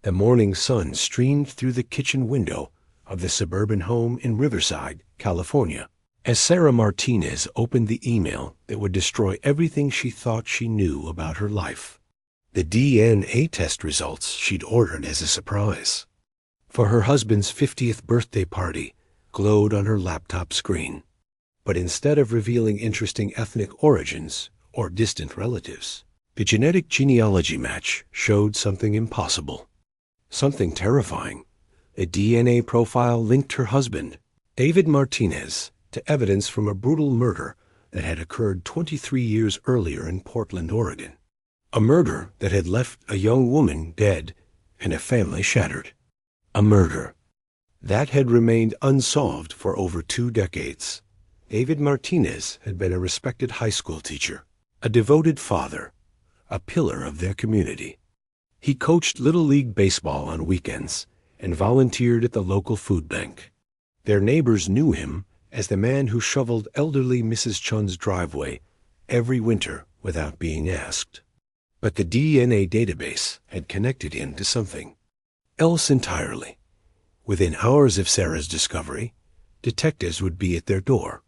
The morning sun streamed through the kitchen window of the suburban home in Riverside, California, as Sarah Martinez opened the email that would destroy everything she thought she knew about her life. The DNA test results she'd ordered as a surprise for her husband's 50th birthday party glowed on her laptop screen. But instead of revealing interesting ethnic origins or distant relatives, the genetic genealogy match showed something impossible, something terrifying. A DNA profile linked her husband, David Martinez, to evidence from a brutal murder that had occurred 23 years earlier in Portland, Oregon. A murder that had left a young woman dead and a family shattered. A murder that had remained unsolved for over 2 decades. David Martinez had been a respected high school teacher, a devoted father, a pillar of their community. He coached Little League baseball on weekends and volunteered at the local food bank. Their neighbors knew him as the man who shoveled elderly Mrs. Chun's driveway every winter without being asked. But the DNA database had connected him to something else entirely. Within hours of Sarah's discovery, detectives would be at their door.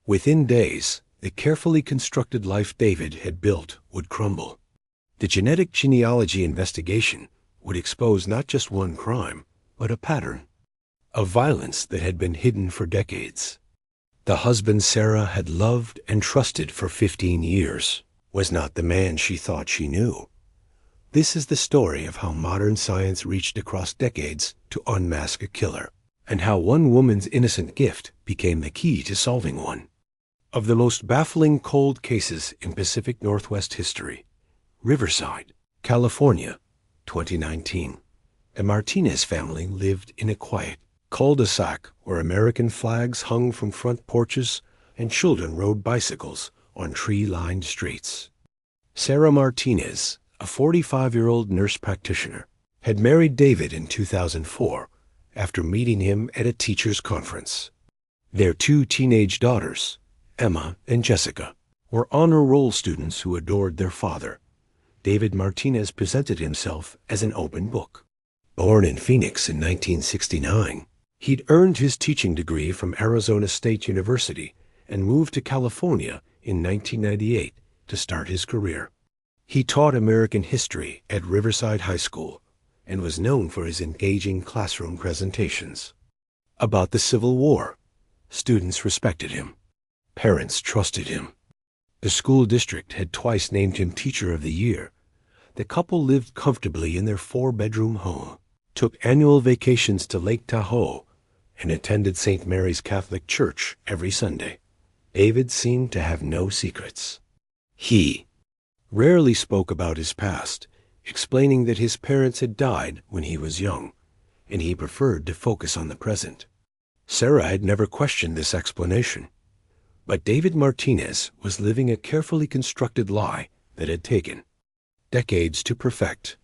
Within days, the carefully constructed life David had built would crumble. The genetic genealogy investigation would expose not just one crime, but a pattern of violence that had been hidden for decades. The husband Sarah had loved and trusted for 15 years was not the man she thought she knew. This is the story of how modern science reached across decades to unmask a killer, and how one woman's innocent gift became the key to solving one of the most baffling cold cases in Pacific Northwest history. Riverside, California, 2019. The Martinez family lived in a quiet cul-de-sac where American flags hung from front porches and children rode bicycles on tree-lined streets. Sarah Martinez, a 45-year-old nurse practitioner, had married David in 2004 after meeting him at a teachers' conference. Their 2 teenage daughters, Emma and Jessica, were honor roll students who adored their father. David Martinez presented himself as an open book. Born in Phoenix in 1969, he'd earned his teaching degree from Arizona State University and moved to California in 1998 to start his career. He taught American history at Riverside High School and was known for his engaging classroom presentations. About the Civil War, students respected him. Parents trusted him. The school district had twice named him Teacher of the Year. The couple lived comfortably in their 4-bedroom home, took annual vacations to Lake Tahoe, and attended St. Mary's Catholic Church every Sunday. David seemed to have no secrets. He rarely spoke about his past, explaining that his parents had died when he was young, and he preferred to focus on the present. Sarah had never questioned this explanation. But David Martinez was living a carefully constructed lie that had taken decades to perfect.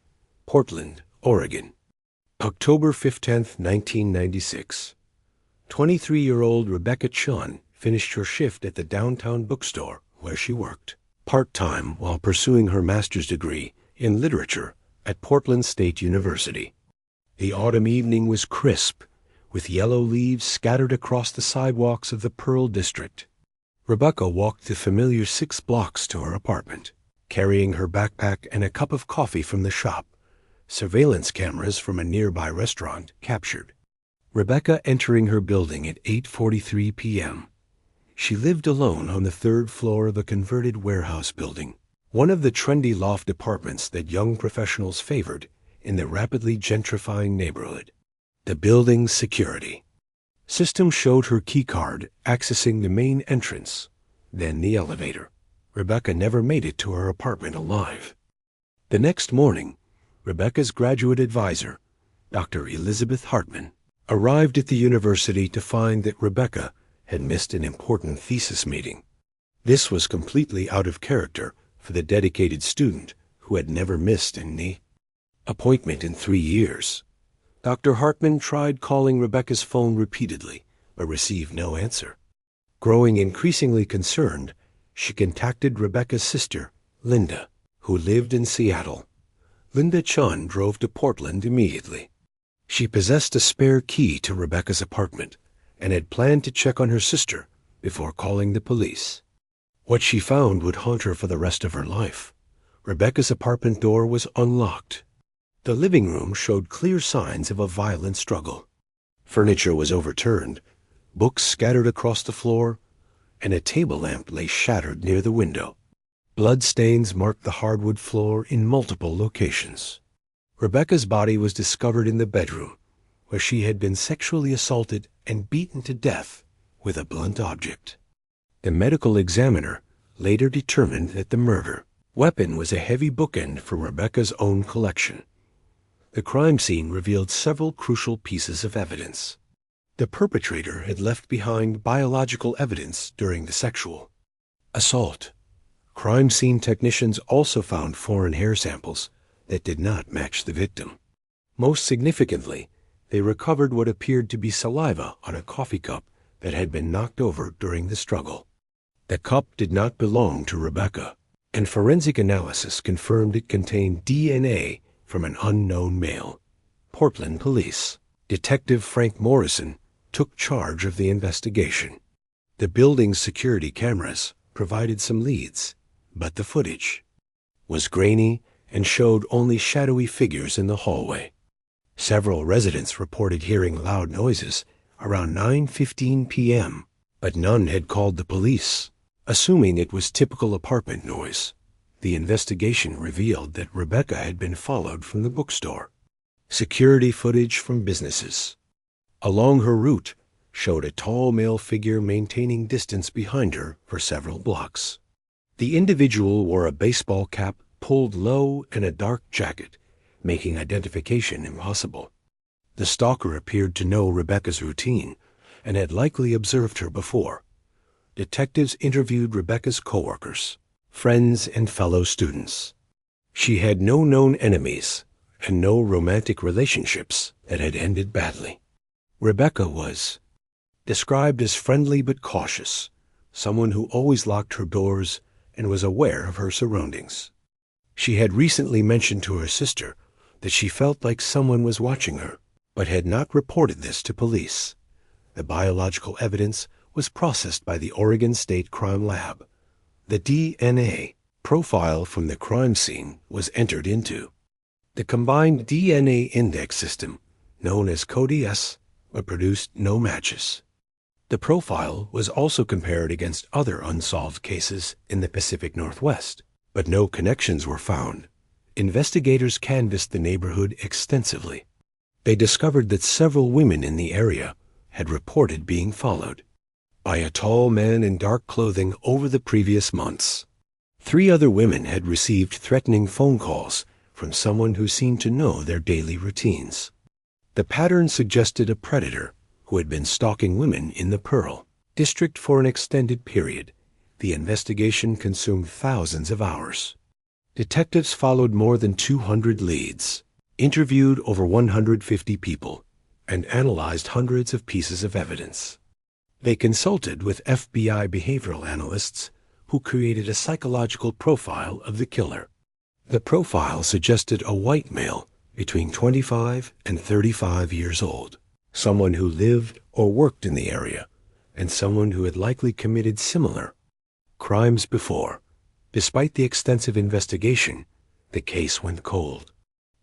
Portland, Oregon. October 15, 1996. 23-year-old Rebecca Chun finished her shift at the downtown bookstore where she worked part-time while pursuing her master's degree in literature at Portland State University. The autumn evening was crisp, with yellow leaves scattered across the sidewalks of the Pearl District. Rebecca walked the familiar 6 blocks to her apartment, carrying her backpack and a cup of coffee from the shop. Surveillance cameras from a nearby restaurant captured Rebecca entering her building at 8:43 p.m. She lived alone on the 3rd floor of a converted warehouse building, one of the trendy loft apartments that young professionals favored in the rapidly gentrifying neighborhood. The building's security system showed her keycard accessing the main entrance, then the elevator. Rebecca never made it to her apartment alive. The next morning, Rebecca's graduate advisor, Dr. Elizabeth Hartman, arrived at the university to find that Rebecca had missed an important thesis meeting. This was completely out of character for the dedicated student who had never missed any appointment in 3 years. Dr. Hartman tried calling Rebecca's phone repeatedly, but received no answer. Growing increasingly concerned, she contacted Rebecca's sister, Linda, who lived in Seattle. Linda Chun drove to Portland immediately. She possessed a spare key to Rebecca's apartment and had planned to check on her sister before calling the police. What she found would haunt her for the rest of her life. Rebecca's apartment door was unlocked. The living room showed clear signs of a violent struggle. Furniture was overturned, books scattered across the floor, and a table lamp lay shattered near the window. Bloodstains marked the hardwood floor in multiple locations. Rebecca's body was discovered in the bedroom, where she had been sexually assaulted and beaten to death with a blunt object. The medical examiner later determined that the murder weapon was a heavy bookend for Rebecca's own collection. The crime scene revealed several crucial pieces of evidence. The perpetrator had left behind biological evidence during the sexual assault. Crime scene technicians also found foreign hair samples that did not match the victim. Most significantly, they recovered what appeared to be saliva on a coffee cup that had been knocked over during the struggle. The cup did not belong to Rebecca, and forensic analysis confirmed it contained DNA from an unknown male. Portland Police Detective Frank Morrison took charge of the investigation. The building's security cameras provided some leads, but the footage was grainy and showed only shadowy figures in the hallway. Several residents reported hearing loud noises around 9:15 p.m., but none had called the police, assuming it was typical apartment noise. The investigation revealed that Rebecca had been followed from the bookstore. Security footage from businesses along her route showed a tall male figure maintaining distance behind her for several blocks. The individual wore a baseball cap pulled low and a dark jacket, making identification impossible. The stalker appeared to know Rebecca's routine and had likely observed her before. Detectives interviewed Rebecca's coworkers, friends, and fellow students. She had no known enemies and no romantic relationships that had ended badly. Rebecca was described as friendly but cautious, someone who always locked her doors and was aware of her surroundings. She had recently mentioned to her sister that she felt like someone was watching her, but had not reported this to police. The biological evidence was processed by the Oregon State Crime Lab. The DNA profile from the crime scene was entered into the combined DNA index system, known as CODIS, but produced no matches. The profile was also compared against other unsolved cases in the Pacific Northwest, but no connections were found. Investigators canvassed the neighborhood extensively. They discovered that several women in the area had reported being followed by a tall man in dark clothing over the previous months. 3 other women had received threatening phone calls from someone who seemed to know their daily routines. The pattern suggested a predator who had been stalking women in the Pearl District for an extended period. The investigation consumed thousands of hours. Detectives followed more than 200 leads, interviewed over 150 people, and analyzed hundreds of pieces of evidence. They consulted with FBI behavioral analysts who created a psychological profile of the killer. The profile suggested a white male between 25 and 35 years old, someone who lived or worked in the area, and someone who had likely committed similar crimes before. Despite the extensive investigation, the case went cold.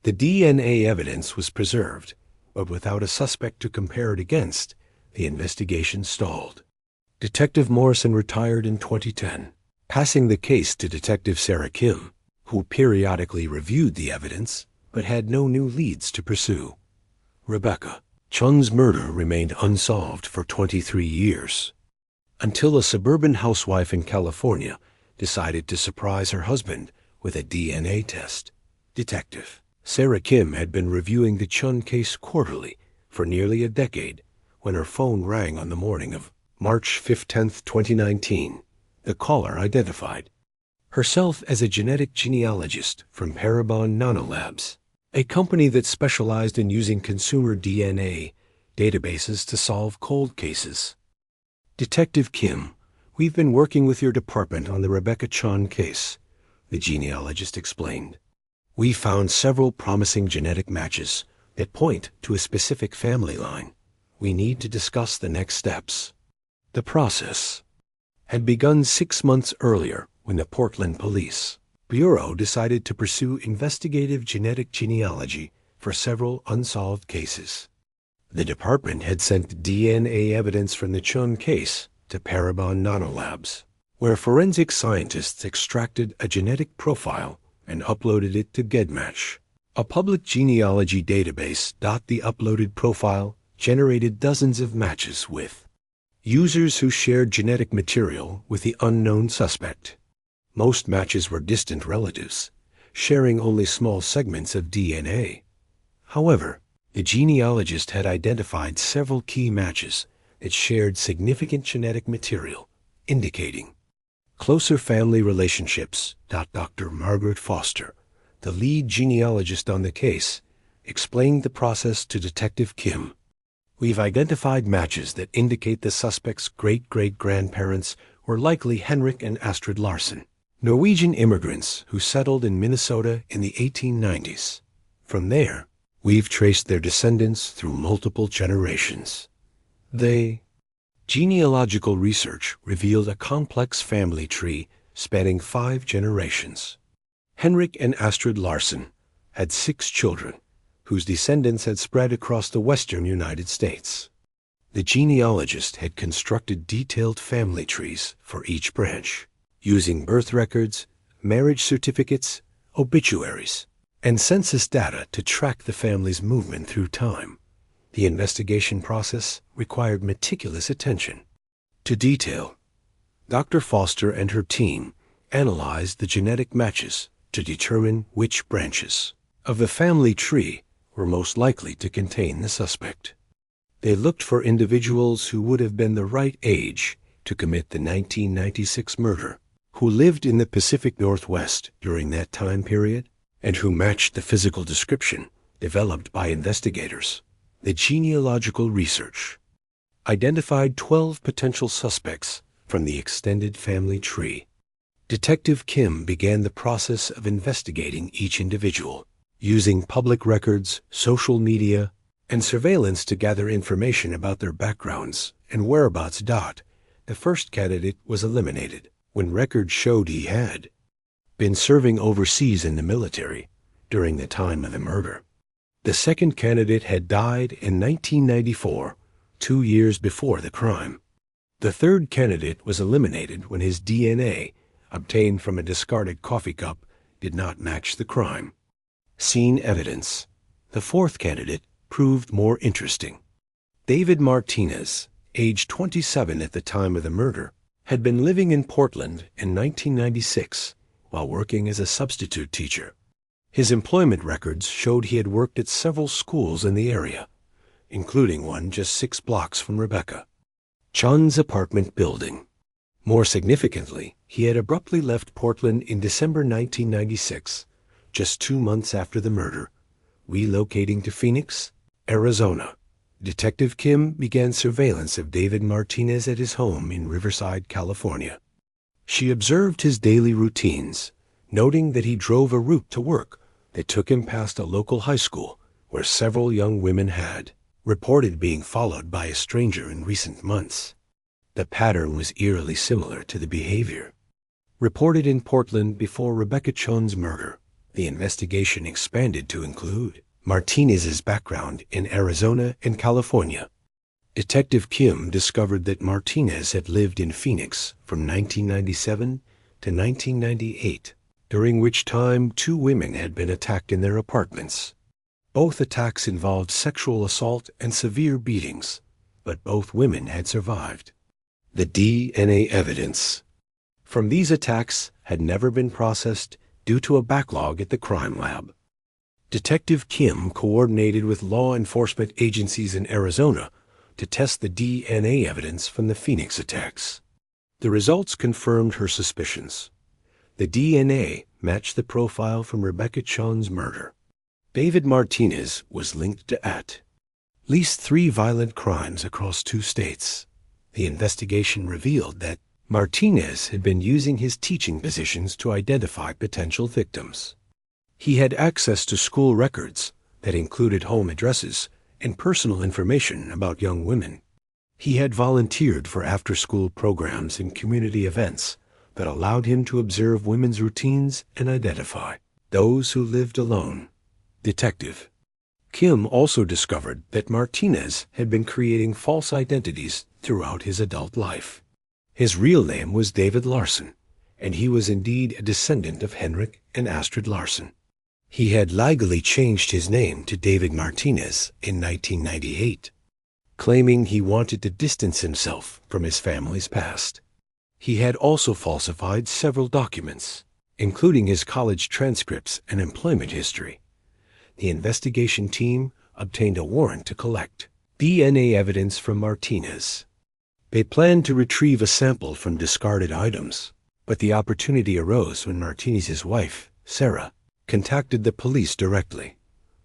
The DNA evidence was preserved, but without a suspect to compare it against, the investigation stalled. Detective Morrison retired in 2010, passing the case to Detective Sarah Kim, who periodically reviewed the evidence but had no new leads to pursue. Rebecca Chun's murder remained unsolved for 23 years, until a suburban housewife in California decided to surprise her husband with a DNA test. Detective Sarah Kim had been reviewing the Chun case quarterly for nearly a decade when her phone rang on the morning of March 15, 2019. The caller identified herself as a genetic genealogist from Parabon Nanolabs, a company that specialized in using consumer DNA databases to solve cold cases. Detective Kim, we've been working with your department on the Rebecca Chun case, the genealogist explained. We found several promising genetic matches that point to a specific family line. We need to discuss the next steps. The process had begun 6 months earlier when the Portland Police Bureau decided to pursue investigative genetic genealogy for several unsolved cases. The department had sent DNA evidence from the Chun case to Parabon Nanolabs, where forensic scientists extracted a genetic profile and uploaded it to GEDmatch, a public genealogy database. The uploaded profile generated dozens of matches with users who shared genetic material with the unknown suspect. Most matches were distant relatives, sharing only small segments of DNA. However, the genealogist had identified several key matches that shared significant genetic material, indicating closer family relationships. Dr. Margaret Foster, the lead genealogist on the case, explained the process to Detective Kim. We've identified matches that indicate the suspect's great-great-grandparents were likely Henrik and Astrid Larsen, Norwegian immigrants who settled in Minnesota in the 1890s. From there, we've traced their descendants through multiple generations. Genealogical research revealed a complex family tree spanning 5 generations. Henrik and Astrid Larsen had 6 children, whose descendants had spread across the western United States. The genealogist had constructed detailed family trees for each branch, using birth records, marriage certificates, obituaries, and census data to track the family's movement through time. The investigation process required meticulous attention to detail. Dr. Foster and her team analyzed the genetic matches to determine which branches of the family tree were most likely to contain the suspect. They looked for individuals who would have been the right age to commit the 1996 murder, who lived in the Pacific Northwest during that time period, and who matched the physical description developed by investigators. The genealogical research identified 12 potential suspects from the extended family tree. Detective Kim began the process of investigating each individual, using public records, social media, and surveillance to gather information about their backgrounds and whereabouts. The first candidate was eliminated when records showed he had been serving overseas in the military during the time of the murder. The second candidate had died in 1994, 2 years before the crime. The third candidate was eliminated when his DNA, obtained from a discarded coffee cup, did not match the crime scene evidence. The fourth candidate proved more interesting. David Martinez, age 27 at the time of the murder, had been living in Portland in 1996 while working as a substitute teacher. His employment records showed he had worked at several schools in the area, including one just 6 blocks from Rebecca Chun's apartment building. More significantly, he had abruptly left Portland in December 1996, just 2 months after the murder, relocating to Phoenix, Arizona. Detective Kim began surveillance of David Martinez at his home in Riverside, California. She observed his daily routines, noting that he drove a route to work that took him past a local high school where several young women had reported being followed by a stranger in recent months. The pattern was eerily similar to the behavior reported in Portland before Rebecca Chun's murder. The investigation expanded to include Martinez's background in Arizona and California. Detective Kim discovered that Martinez had lived in Phoenix from 1997 to 1998, during which time 2 women had been attacked in their apartments. Both attacks involved sexual assault and severe beatings, but both women had survived. The DNA evidence from these attacks had never been processed due to a backlog at the crime lab. Detective Kim coordinated with law enforcement agencies in Arizona to test the DNA evidence from the Phoenix attacks. The results confirmed her suspicions. The DNA matched the profile from Rebecca Chun's murder. David Martinez was linked to at least 3 violent crimes across 2 states. The investigation revealed that Martinez had been using his teaching positions to identify potential victims. He had access to school records that included home addresses and personal information about young women. He had volunteered for after-school programs and community events that allowed him to observe women's routines and identify those who lived alone. Detective Kim also discovered that Martinez had been creating false identities throughout his adult life. His real name was David Larson, and he was indeed a descendant of Henrik and Astrid Larson. He had legally changed his name to David Martinez in 1998, claiming he wanted to distance himself from his family's past. He had also falsified several documents, including his college transcripts and employment history. The investigation team obtained a warrant to collect DNA evidence from Martinez. They planned to retrieve a sample from discarded items, but the opportunity arose when Martinez's wife, Sarah, contacted the police directly.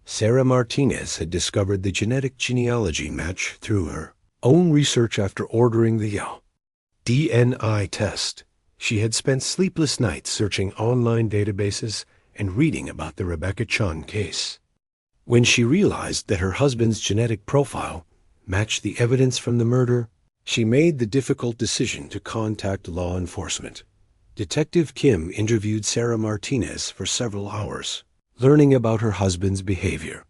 Sarah Martinez had discovered the genetic genealogy match through her own research after ordering the DNA test. She had spent sleepless nights searching online databases and reading about the Rebecca Chun case. When she realized that her husband's genetic profile matched the evidence from the murder, she made the difficult decision to contact law enforcement. Detective Kim interviewed Sarah Martinez for several hours, learning about her husband's behavior,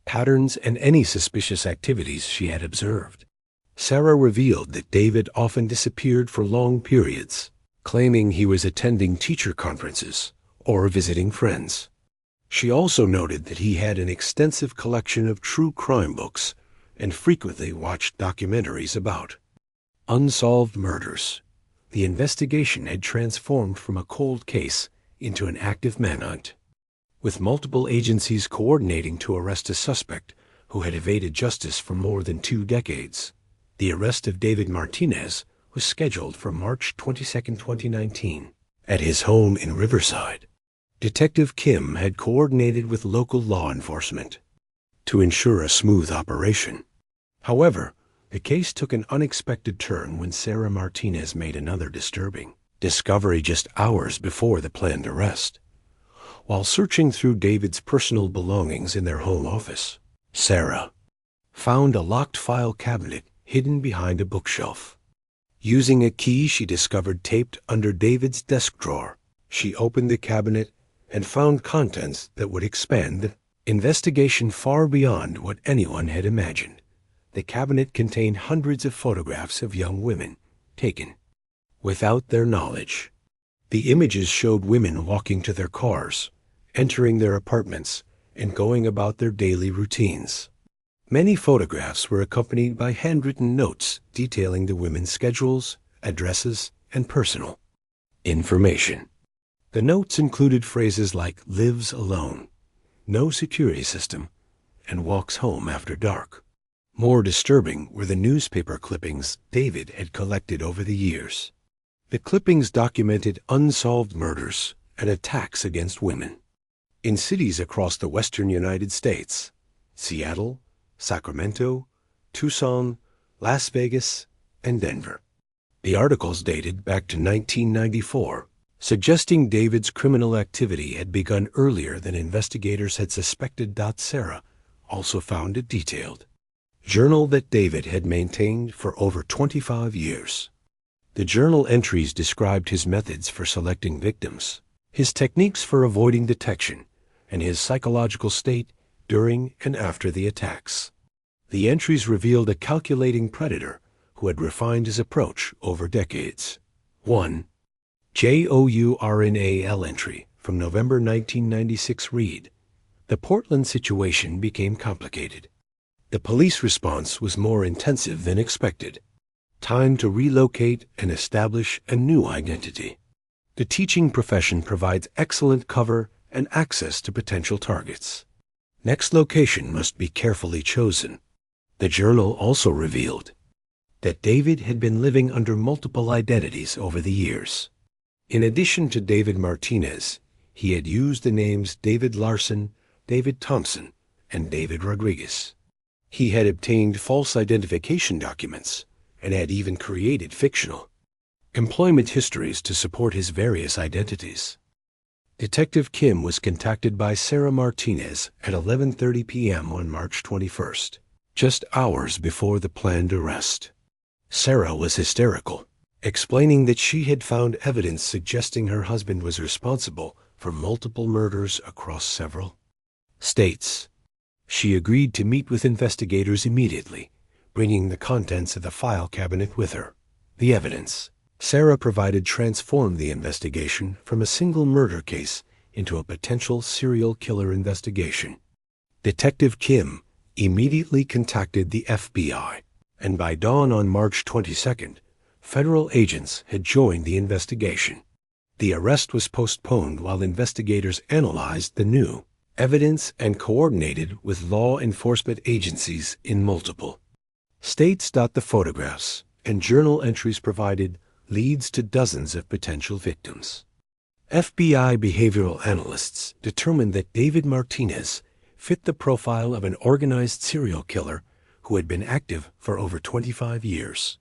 patterns, and any suspicious activities she had observed. Sarah revealed that David often disappeared for long periods, claiming he was attending teacher conferences or visiting friends. She also noted that he had an extensive collection of true crime books and frequently watched documentaries about unsolved murders. The investigation had transformed from a cold case into an active manhunt, with multiple agencies coordinating to arrest a suspect who had evaded justice for more than 2 decades. The arrest of David Martinez was scheduled for March 22, 2019, at his home in Riverside. Detective Kim had coordinated with local law enforcement to ensure a smooth operation. However, the case took an unexpected turn when Sarah Martinez made another disturbing discovery just hours before the planned arrest. While searching through David's personal belongings in their home office, Sarah found a locked file cabinet hidden behind a bookshelf. Using a key she discovered taped under David's desk drawer, she opened the cabinet and found contents that would expand the investigation far beyond what anyone had imagined. The cabinet contained hundreds of photographs of young women, taken without their knowledge. The images showed women walking to their cars, entering their apartments, and going about their daily routines. Many photographs were accompanied by handwritten notes detailing the women's schedules, addresses, and personal information. The notes included phrases like lives alone, no security system, and walks home after dark. More disturbing were the newspaper clippings David had collected over the years. The clippings documented unsolved murders and attacks against women in cities across the western United States: Seattle, Sacramento, Tucson, Las Vegas, and Denver. The articles dated back to 1994, suggesting David's criminal activity had begun earlier than investigators had suspected. Sarah also found a detailed journal that David had maintained for over 25 years. The journal entries described his methods for selecting victims, his techniques for avoiding detection, and his psychological state during and after the attacks. The entries revealed a calculating predator who had refined his approach over decades. 1. JOURNAL entry from November 1996 read, "The Portland situation became complicated. The police response was more intensive than expected. Time to relocate and establish a new identity. The teaching profession provides excellent cover and access to potential targets. Next location must be carefully chosen." The journal also revealed that David had been living under multiple identities over the years. In addition to David Martinez, he had used the names David Larson, David Thompson, and David Rodriguez. He had obtained false identification documents and had even created fictional employment histories to support his various identities. Detective Kim was contacted by Sarah Martinez at 11:30 p.m. on March 21st, just hours before the planned arrest. Sarah was hysterical, explaining that she had found evidence suggesting her husband was responsible for multiple murders across several states. She agreed to meet with investigators immediately, bringing the contents of the file cabinet with her. The evidence Sarah provided transformed the investigation from a single murder case into a potential serial killer investigation. Detective Kim immediately contacted the FBI, and by dawn on March 22nd, federal agents had joined the investigation. The arrest was postponed while investigators analyzed the new evidence and coordinated with law enforcement agencies in multiple states. The photographs and journal entries provided leads to dozens of potential victims. FBI behavioral analysts determined that David Martinez fit the profile of an organized serial killer who had been active for over 25 years.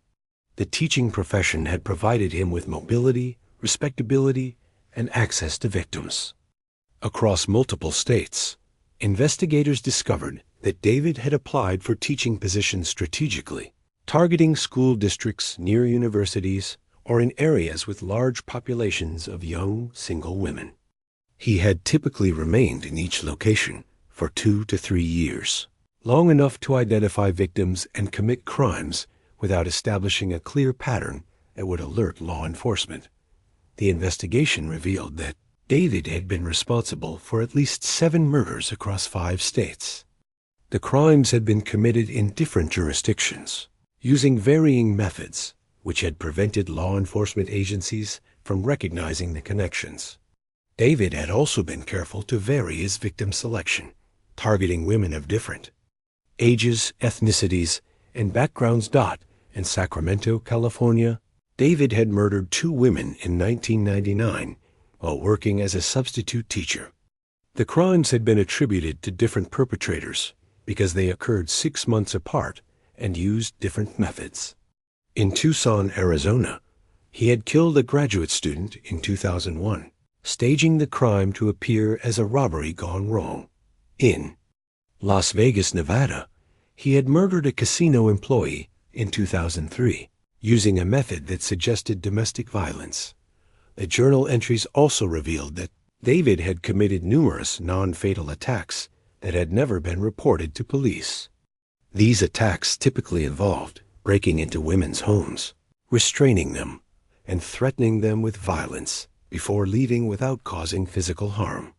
The teaching profession had provided him with mobility, respectability, and access to victims. Across multiple states, investigators discovered that David had applied for teaching positions strategically, targeting school districts near universities or in areas with large populations of young, single women. He had typically remained in each location for 2 to 3 years, long enough to identify victims and commit crimes without establishing a clear pattern that would alert law enforcement. The investigation revealed that David had been responsible for at least 7 murders across 5 states. The crimes had been committed in different jurisdictions, using varying methods, which had prevented law enforcement agencies from recognizing the connections. David had also been careful to vary his victim selection, targeting women of different ages, ethnicities, and backgrounds. In Sacramento, California, David had murdered 2 women in 1999 while working as a substitute teacher. The crimes had been attributed to different perpetrators because they occurred 6 months apart and used different methods. In Tucson, Arizona, he had killed a graduate student in 2001, staging the crime to appear as a robbery gone wrong. In Las Vegas, Nevada, he had murdered a casino employee in 2003, using a method that suggested domestic violence. The journal entries also revealed that David had committed numerous non-fatal attacks that had never been reported to police. These attacks typically involved breaking into women's homes, restraining them, and threatening them with violence before leaving without causing physical harm.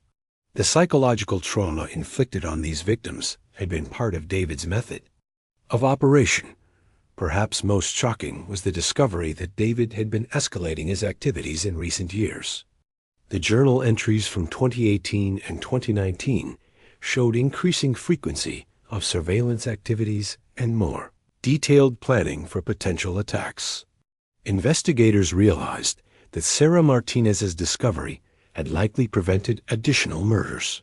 The psychological trauma inflicted on these victims had been part of David's method of operation. Perhaps most shocking was the discovery that David had been escalating his activities in recent years. The journal entries from 2018 and 2019 showed increasing frequency of surveillance activities and more detailed planning for potential attacks. Investigators realized that Sarah Martinez's discovery had likely prevented additional murders.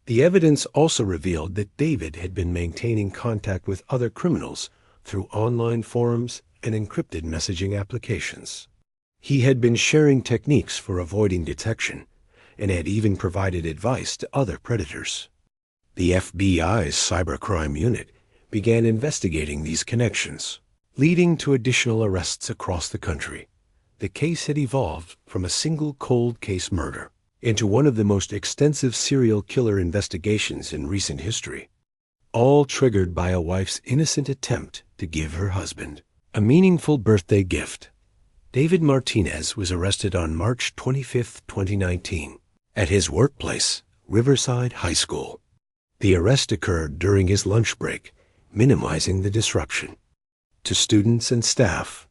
The evidence also revealed that David had been maintaining contact with other criminals through online forums and encrypted messaging applications. He had been sharing techniques for avoiding detection and had even provided advice to other predators. The FBI's cybercrime unit began investigating these connections, leading to additional arrests across the country. The case had evolved from a single cold case murder into one of the most extensive serial killer investigations in recent history, all triggered by a wife's innocent attempt to give her husband a meaningful birthday gift. David Martinez was arrested on March 25, 2019, at his workplace, Riverside High School. The arrest occurred during his lunch break, minimizing the disruption to students and staff.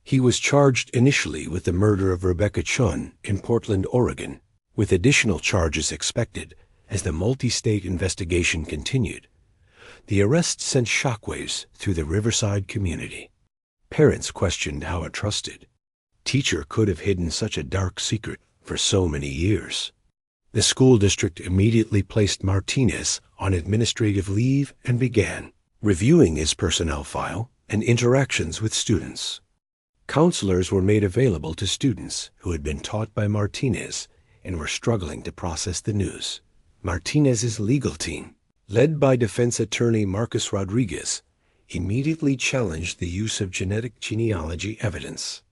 He was charged initially with the murder of Rebecca Chun in Portland, Oregon, with additional charges expected as the multi-state investigation continued. The arrest sent shockwaves through the Riverside community. Parents questioned how a trusted teacher could have hidden such a dark secret for so many years. The school district immediately placed Martinez on administrative leave and began reviewing his personnel file and interactions with students. Counselors were made available to students who had been taught by Martinez and were struggling to process the news. Martinez's legal team, led by defense attorney Marcus Rodriguez, immediately challenged the use of genetic genealogy evidence.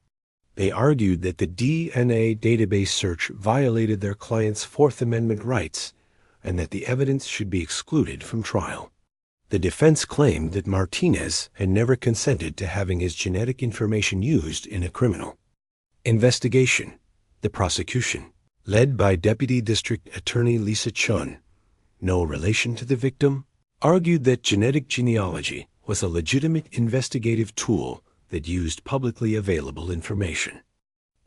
They argued that the DNA database search violated their client's Fourth Amendment rights and that the evidence should be excluded from trial. The defense claimed that Martinez had never consented to having his genetic information used in a criminal investigation. The prosecution, led by Deputy District Attorney Lisa Chun, no relation to the victim, argued that genetic genealogy was a legitimate investigative tool that used publicly available information.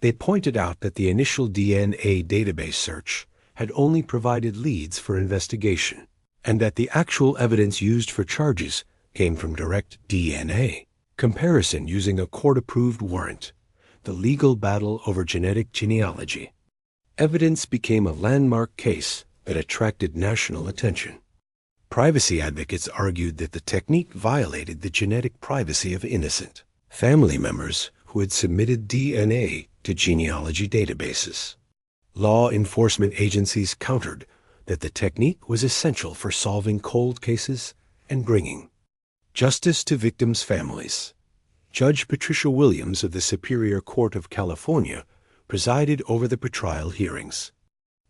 They pointed out that the initial DNA database search had only provided leads for investigation, and that the actual evidence used for charges came from direct DNA comparison using a court-approved warrant. The legal battle over genetic genealogy evidence became a landmark case that attracted national attention. Privacy advocates argued that the technique violated the genetic privacy of innocent family members who had submitted DNA to genealogy databases. Law enforcement agencies countered that the technique was essential for solving cold cases and bringing justice to victims' families. Judge Patricia Williams of the Superior Court of California presided over the pretrial hearings.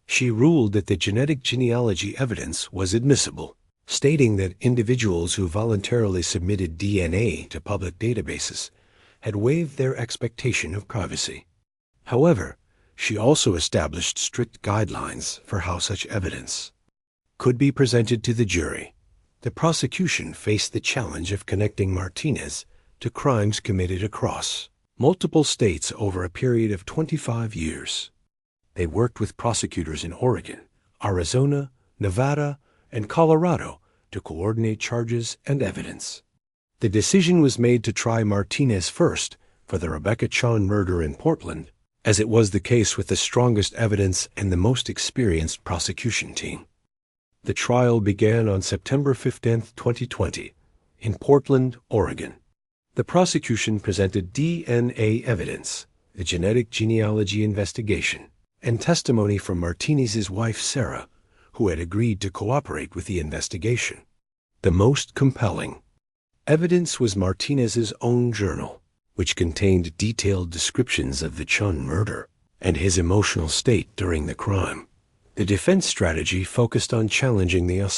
She ruled that the genetic genealogy evidence was admissible, stating that individuals who voluntarily submitted DNA to public databases had waived their expectation of privacy. However, she also established strict guidelines for how such evidence could be presented to the jury. The prosecution faced the challenge of connecting Martinez to crimes committed across multiple states over a period of 25 years. They worked with prosecutors in Oregon, Arizona, Nevada, and Colorado to coordinate charges and evidence. The decision was made to try Martinez first for the Rebecca Chon murder in Portland, as it was the case with the strongest evidence and the most experienced prosecution team. The trial began on September 15, 2020, in Portland, Oregon. The prosecution presented DNA evidence, a genetic genealogy investigation, and testimony from Martinez's wife Sarah, who had agreed to cooperate with the investigation. The most compelling evidence was Martinez's own journal, which contained detailed descriptions of the Chun murder and his emotional state during the crime. The defense strategy focused on challenging the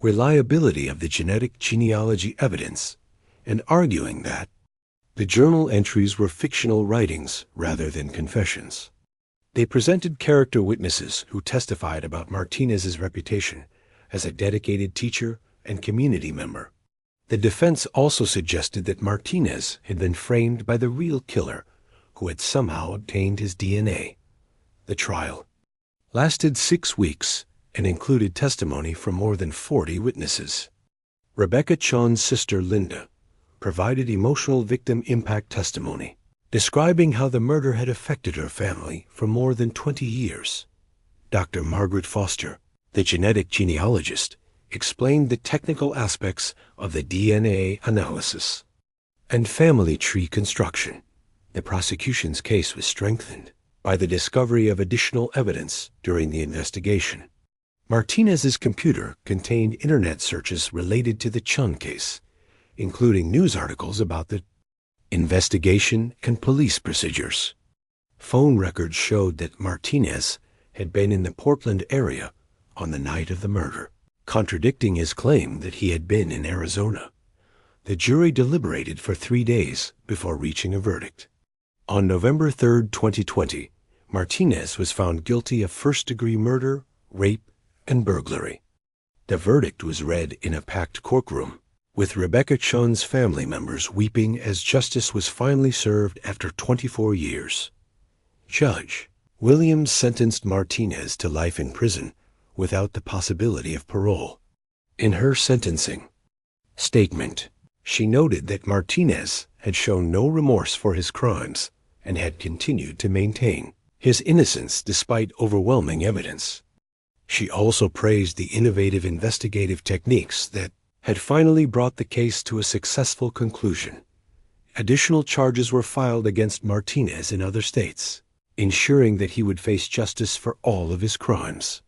reliability of the genetic genealogy evidence and arguing that the journal entries were fictional writings rather than confessions. They presented character witnesses who testified about Martinez's reputation as a dedicated teacher and community member. The defense also suggested that Martinez had been framed by the real killer who had somehow obtained his DNA. The trial lasted 6 weeks and included testimony from more than 40 witnesses. Rebecca Chon's sister Linda provided emotional victim impact testimony, describing how the murder had affected her family for more than 20 years. Dr. Margaret Foster, the genetic genealogist, explained the technical aspects of the DNA analysis and family tree construction. The prosecution's case was strengthened by the discovery of additional evidence during the investigation. Martinez's computer contained internet searches related to the Chun case, including news articles about the investigation and police procedures. Phone records showed that Martinez had been in the Portland area on the night of the murder, contradicting his claim that he had been in Arizona. The jury deliberated for 3 days before reaching a verdict. On November 3, 2020, Martinez was found guilty of first-degree murder, rape, and burglary. The verdict was read in a packed courtroom, with Rebecca Chun's family members weeping as justice was finally served after 24 years. Judge Williams sentenced Martinez to life in prison without the possibility of parole. In her sentencing statement, she noted that Martinez had shown no remorse for his crimes and had continued to maintain his innocence despite overwhelming evidence. She also praised the innovative investigative techniques that had finally brought the case to a successful conclusion. Additional charges were filed against Martinez in other states, ensuring that he would face justice for all of his crimes.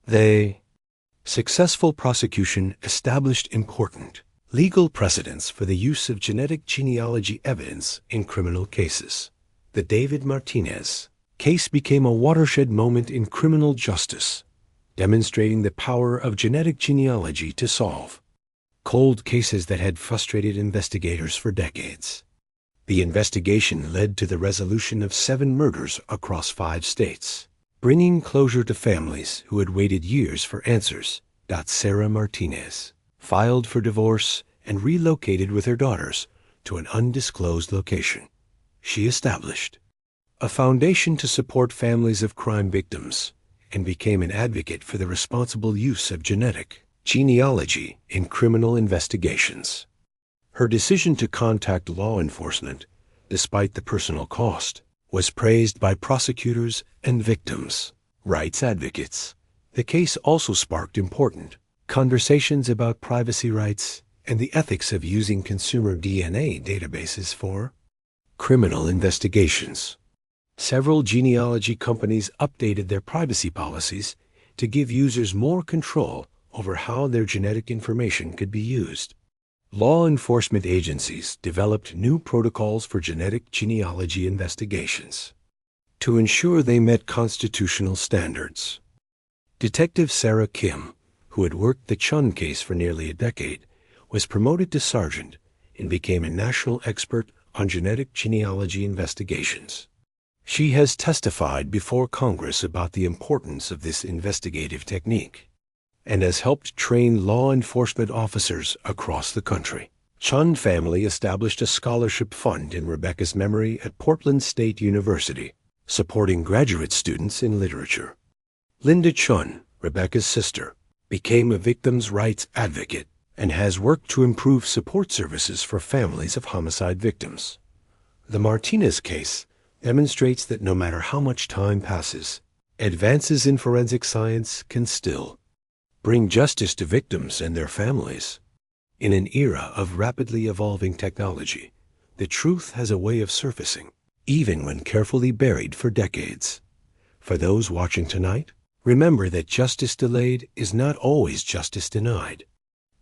The successful prosecution established important legal precedents for the use of genetic genealogy evidence in criminal cases. The David Martinez case became a watershed moment in criminal justice, demonstrating the power of genetic genealogy to solve cold cases that had frustrated investigators for decades. The investigation led to the resolution of 7 murders across 5 states, bringing closure to families who had waited years for answers. Sarah Martinez filed for divorce and relocated with her daughters to an undisclosed location. She established a foundation to support families of crime victims and became an advocate for the responsible use of genetic genealogy in criminal investigations. Her decision to contact law enforcement, despite the personal cost, was praised by prosecutors and victims' rights advocates. The case also sparked important conversations about privacy rights and the ethics of using consumer DNA databases for criminal investigations. Several genealogy companies updated their privacy policies to give users more control over how their genetic information could be used. Law enforcement agencies developed new protocols for genetic genealogy investigations to ensure they met constitutional standards. Detective Sarah Kim, who had worked the Chun case for nearly a decade, was promoted to sergeant and became a national expert on genetic genealogy investigations. She has testified before Congress about the importance of this investigative technique and has helped train law enforcement officers across the country. Chun family established a scholarship fund in Rebecca's memory at Portland State University, supporting graduate students in literature. Linda Chun, Rebecca's sister, became a victims' rights advocate and has worked to improve support services for families of homicide victims. The Martinez case demonstrates that no matter how much time passes, advances in forensic science can still bring justice to victims and their families. In an era of rapidly evolving technology, the truth has a way of surfacing, even when carefully buried for decades. For those watching tonight, remember that justice delayed is not always justice denied.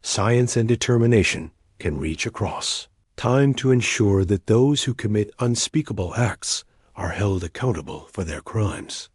Science and determination can reach across time to ensure that those who commit unspeakable acts are held accountable for their crimes.